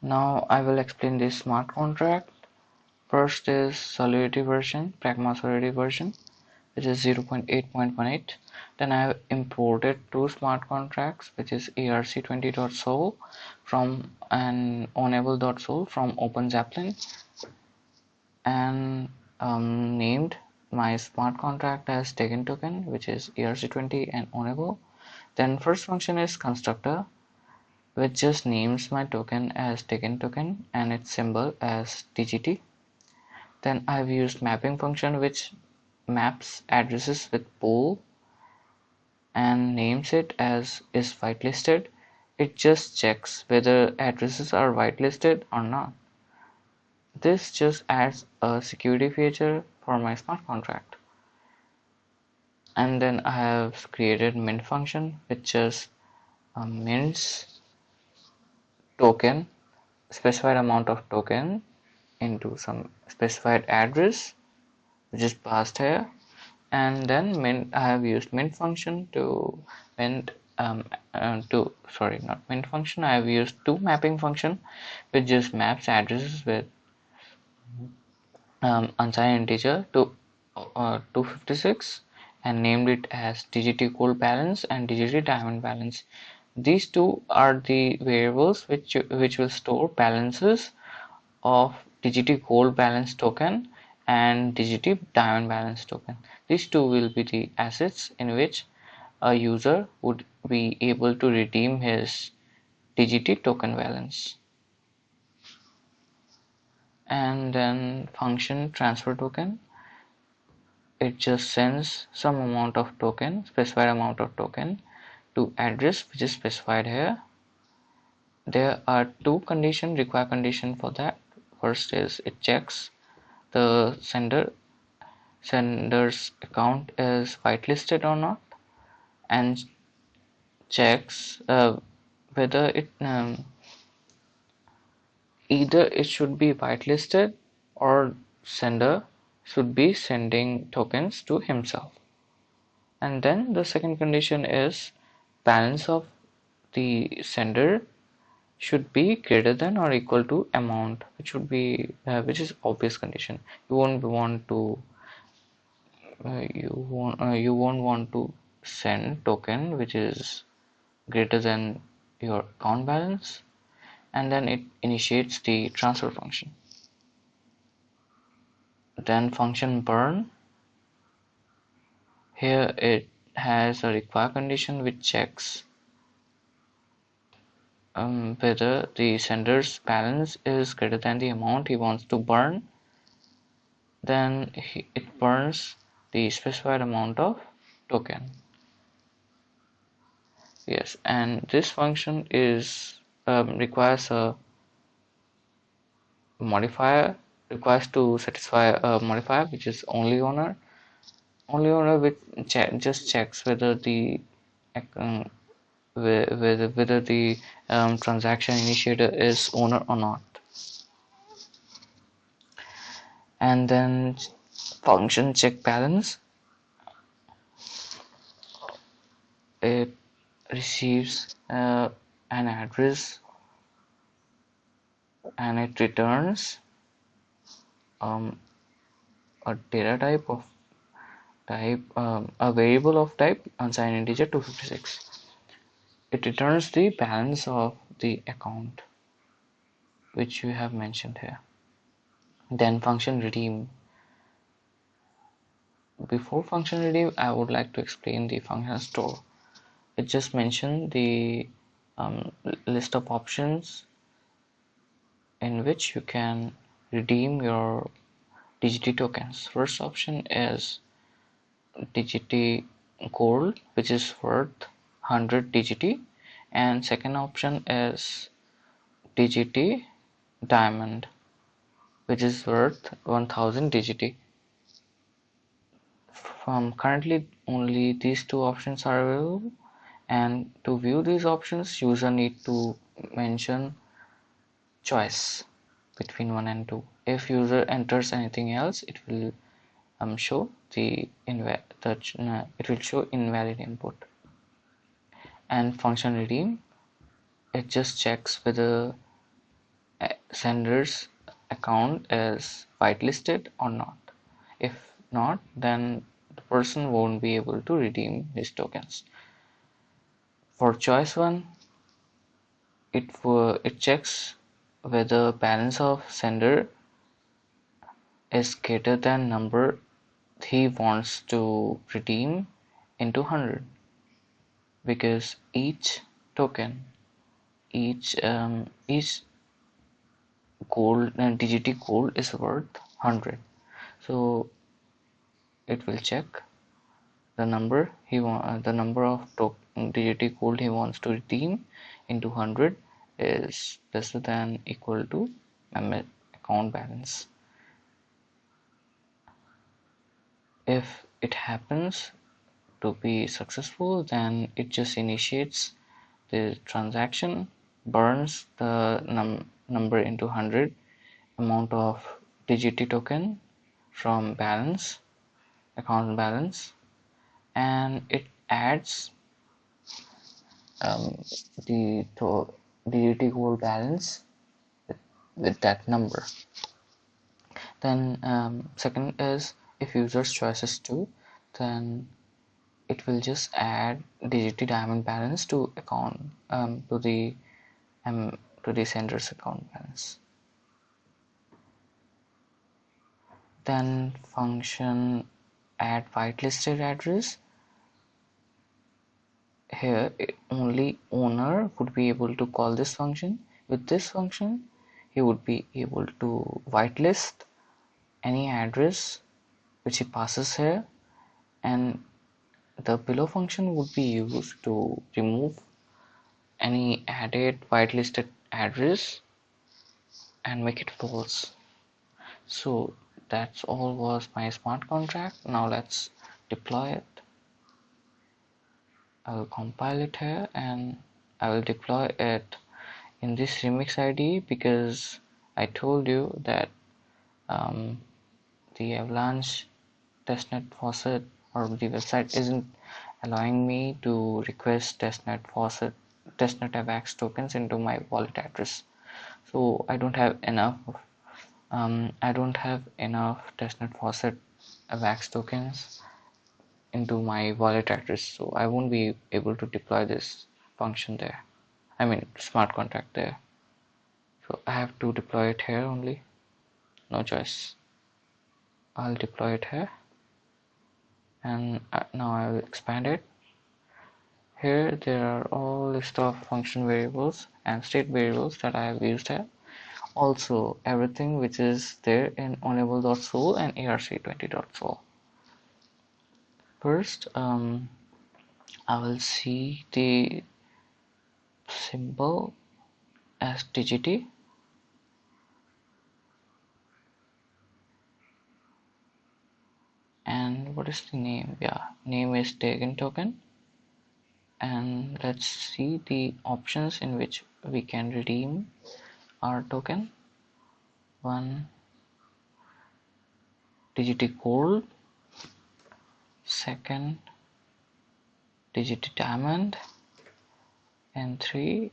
Now I will explain this smart contract. First is Solidity version, Pragma Solidity version, which is 0.8.18. Then I have imported two smart contracts, which is erc20.sol from and ownable.sol from OpenZeppelin, and named my smart contract as taken token, which is erc20 and ownable. Then first function is constructor, which just names my token as taken token and its symbol as DGT. Then I've used mapping function, which maps addresses with pool and names it as is whitelisted. It just checks whether addresses are whitelisted or not. This just adds a security feature for my smart contract. And then I have created mint function, which just mints token, specified amount of token into some specified address, which is passed here. And then I have used mint function to mint not mint function. I have used to mapping function, which just maps addresses with unsigned integer to 256 and named it as DGT gold balance and DGT diamond balance. These two are the variables which will store balances of DGT gold balance token and DGT diamond balance token. These two will be the assets in which a user would be able to redeem his DGT token balance. And then function transfer token, it just sends some amount of token, specified amount of token, to address which is specified here. There are two required condition for that. First is it checks the sender's account is whitelisted or not, and checks whether it either it should be whitelisted or sender should be sending tokens to himself. And then the second condition is balance of the sender should be greater than or equal to amount, which should be which is obvious condition. You won't want to you won't want to send token which is greater than your account balance. And then it initiates the transfer function. Then function burn, here it has a require condition which checks whether the sender's balance is greater than the amount he wants to burn. Then it burns the specified amount of token. Yes, and this function is requires a modifier, requires to satisfy a modifier which is only owner which just checks whether the whether the transaction initiator is owner or not. And then function check balance, it receives an address and it returns a data type of a variable of type unsigned integer 256. It returns the balance of the account which you have mentioned here. Then function redeem. Before function redeem, I would like to explain the function store. It just mentioned the list of options in which you can redeem your DGT tokens. First option is DGT gold, which is worth 100 DGT, and second option is DGT diamond, which is worth 1000 DGT. Currently only these two options are available, and to view these options user need to mention choice between 1 and 2. If user enters anything else, it will show it will show invalid input. And function redeem, it just checks whether sender's account is whitelisted or not. If not, then the person won't be able to redeem his tokens. For choice 1, it checks whether balance of sender is greater than number he wants to redeem into 100, because each token, each gold and DGT gold is worth 100. So it will check the number the number of DGT gold he wants to redeem into 100 is lesser than equal to account balance. If it happens to be successful, then it just initiates the transaction, burns the number into 100 amount of DGT token from balance, account balance, and it adds the DGT gold balance with that number. Then second is, if users choices 2, then it will just add DGT diamond balance to account to the sender's account balance. Then function add whitelisted address. Here only owner would be able to call this function. With this function, he would be able to whitelist any address which he passes here, and the below function would be used to remove any added whitelisted address and make it false. So that's all was my smart contract. Now let's deploy it. I will compile it here and I will deploy it in this remix ID, because I told you that the Avalanche testnet faucet or the website isn't allowing me to request testnet AVAX tokens into my wallet address. So I don't have enough testnet faucet AVAX tokens into my wallet address, so I won't be able to deploy this function there. I mean smart contract there. So I have to deploy it here only. No choice. I'll deploy it here, and now I will expand it. Here there are all list of function variables and state variables that I have used here. Also everything which is there in enable.sol and erc20.sol. First, I will see the symbol as DGT. And what is the name? Yeah, name is taken token. And let's see the options in which we can redeem our token. 1, DGT gold. Second, DGT diamond. And 3,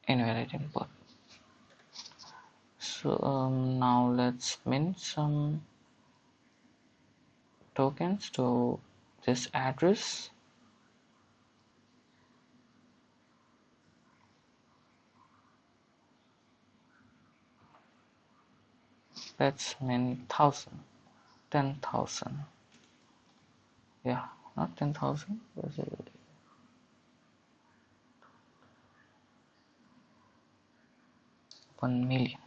invalid input. So now let's mint some tokens to this address. Let's mint 10,000. Yeah, not 10,000. 1 million,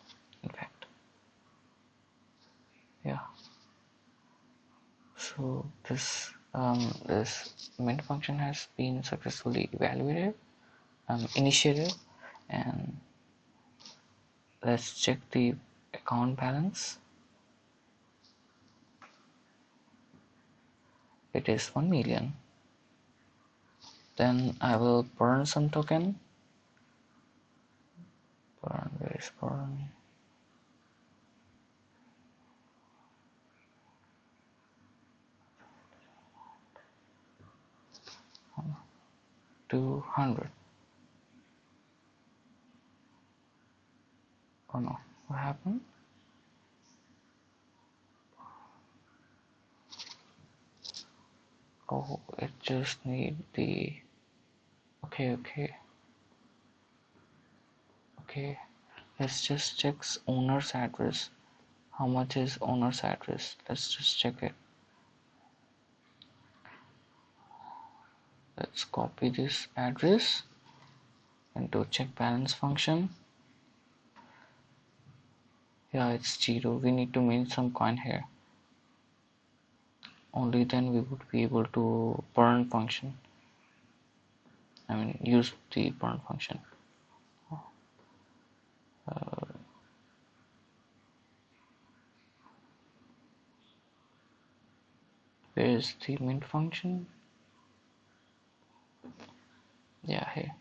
in fact. Yeah. So this mint function has been successfully evaluated, initiated, and let's check the account balance. It is 1 million. Then I will burn some token. Where is burn? $200. Oh no, what happened? Oh, it just need the, okay. Okay, let's just check owner's address. How much is owner's address? Let's just check it. Let's copy this address into check balance function. Yeah, it's 0. We need to mint some coin here. Only then we would be able to burn function. I mean, use the burn function. Where's the mint function? Yeah, here.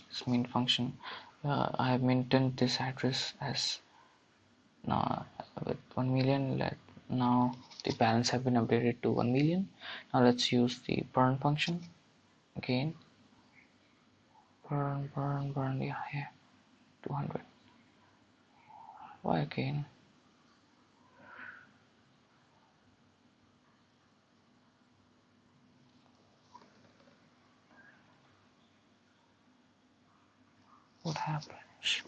It's mint function. I have maintained this address as now with 1 million. Now the balance have been updated to 1 million. Now let's use the burn function again. Burn. Yeah, here. 200. Why again? What happens?